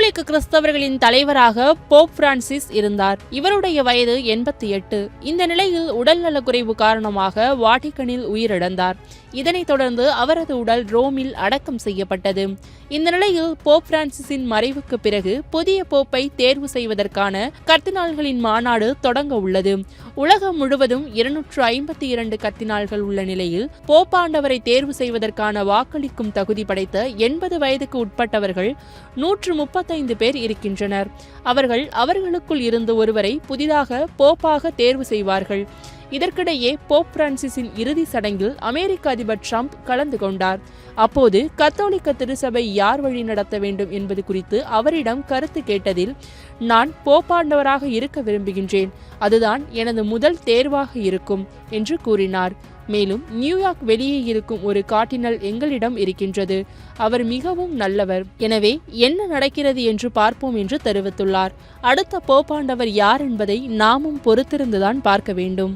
கத்தோலிக்க கிறிஸ்தவர்களின் தலைவராக Pope Francis இருந்தார். இவருடைய வயது 88. இந்த நிலையில் உடல்நலக்குறைவு காரணமாக வாட்டிகனில் உயிரிழந்தார். இதனைத் தொடர்ந்து அவரது உடல் ரோமில் அடக்கம் செய்யப்பட்டது. இந்த நிலையில் போப் பிரான்சிஸின் மறைவுக்கு பிறகு புதிய போப்பை தேர்வு செய்வதற்கான கர்தினால்களின் மாநாடு தொடங்க உள்ளது. உலகம் முழுவதும் 252 கர்தினால்கள் உள்ள நிலையில் போப்பாண்டவரை தேர்வு செய்வதற்கான வாக்களிக்கும் தகுதி படைத்த 80 வயதுக்கு உட்பட்டவர்கள் 135 பேர் இருக்கின்றனர். அவர்களுக்குள் இருந்து ஒருவரை புதிதாக போப்பாக தேர்வு செய்வார்கள். இதற்கிடையே போப் பிரான்சிஸின் இறுதி சடங்கில் அமெரிக்க அதிபர் ட்ரம்ப் கலந்து கொண்டார். அப்போது கத்தோலிக்க திருச்சபை யார் வழி நடத்த வேண்டும் என்பது குறித்து அவரிடம் கருத்து கேட்டதில், நான் போப்பாண்டவராக இருக்க விரும்புகின்றேன், அதுதான் எனது முதல் தேர்வாக இருக்கும் என்று கூறினார். மேலும் நியூயார்க் வெளியே இருக்கும் ஒரு கார்டினல் எங்களிடம் இருக்கின்றது, அவர் மிகவும் நல்லவர், எனவே என்ன நடக்கிறது என்று பார்ப்போம் என்று தெரிவித்துள்ளார். அடுத்த போப்பாண்டவர் யார் என்பதை நாமும் பொறுத்திருந்துதான் பார்க்க வேண்டும்.